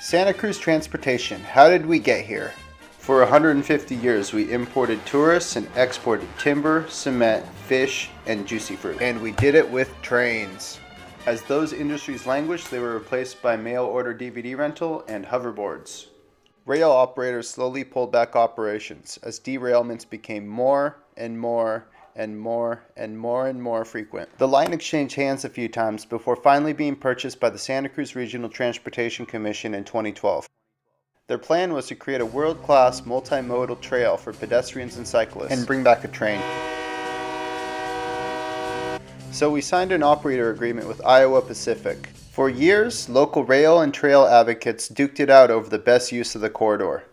Santa Cruz transportation. How did we get here? For 150 years, we imported tourists and exported timber, cement, fish, and juicy fruit. And we did it with trains. As those industries languished, they were replaced by mail-order DVD rental and hoverboards. Rail operators slowly pulled back operations as derailments became more and more frequent. The line exchanged hands a few times before finally being purchased by the Santa Cruz Regional Transportation Commission in 2012. Their plan was to create a world-class multimodal trail for pedestrians and cyclists and bring back a train. So we signed an operator agreement with Iowa Pacific. For years, local rail and trail advocates duked it out over the best use of the corridor.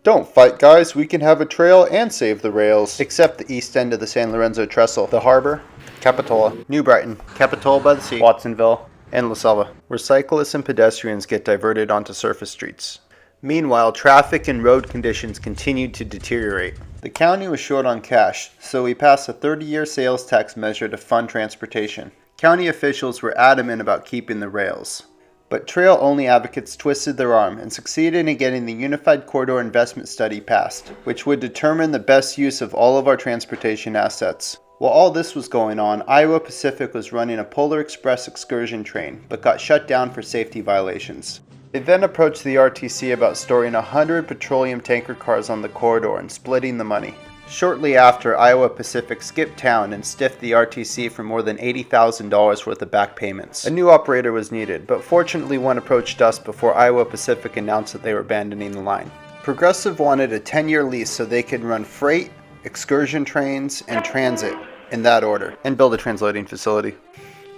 Don't fight, guys, we can have a trail and save the rails. Except the east end of the San Lorenzo Trestle, the harbor, Capitola, New Brighton, Capitola by the Sea, Watsonville, and La Selva, where cyclists and pedestrians get diverted onto surface streets. Meanwhile, traffic and road conditions continued to deteriorate. The county was short on cash, so we passed a 30-year sales tax measure to fund transportation. County officials were adamant about keeping the rails. But trail-only advocates twisted their arm and succeeded in getting the Unified Corridor Investment Study passed, which would determine the best use of all of our transportation assets. While all this was going on, Iowa Pacific was running a Polar Express excursion train, but got shut down for safety violations. It then approached the RTC about storing 100 petroleum tanker cars on the corridor and splitting the money. Shortly after, Iowa Pacific skipped town and stiffed the RTC for more than $80,000 worth of back payments. A new operator was needed, but fortunately one approached us before Iowa Pacific announced that they were abandoning the line. Progressive wanted a 10-year lease so they could run freight, excursion trains, and transit in that order, and build a transloading facility.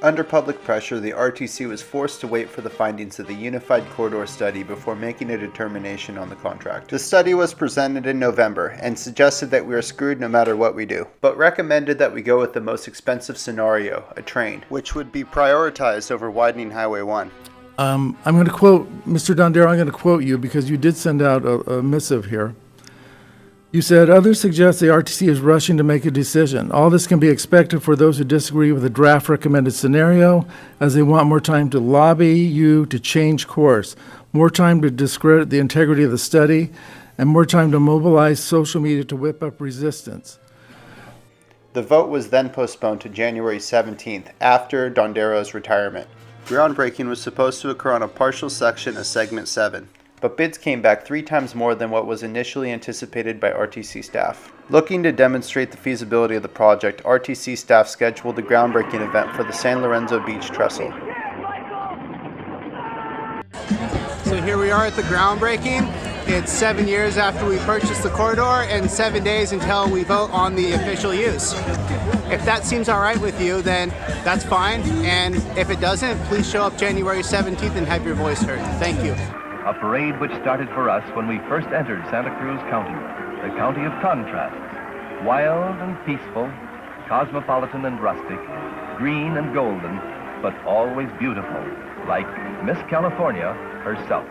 Under public pressure, the RTC was forced to wait for the findings of the Unified Corridor Study before making a determination on the contract. The study was presented in November and suggested that we are screwed no matter what we do, but recommended that we go with the most expensive scenario, a train, which would be prioritized over widening Highway 1. I'm going to quote, Mr. Dondero, I'm going to quote you because you did send out a missive here. You said, others suggest the RTC is rushing to make a decision. All this can be expected for those who disagree with the draft recommended scenario, as they want more time to lobby you to change course, more time to discredit the integrity of the study, and more time to mobilize social media to whip up resistance. The vote was then postponed to January 17th, after Dondero's retirement. Groundbreaking was supposed to occur on a partial section of Segment 7. But bids came back 3 times more than what was initially anticipated by RTC staff. Looking to demonstrate the feasibility of the project, RTC staff scheduled a groundbreaking event for the San Lorenzo Beach Trestle. So here we are at the groundbreaking. It's 7 years after we purchased the corridor and 7 days until we vote on the official use. If that seems all right with you, then that's fine. And if it doesn't, please show up January 17th and have your voice heard. Thank you. A parade which started for us when we first entered Santa Cruz County, the county of contrasts. Wild and peaceful, cosmopolitan and rustic, green and golden, but always beautiful, like Miss California herself.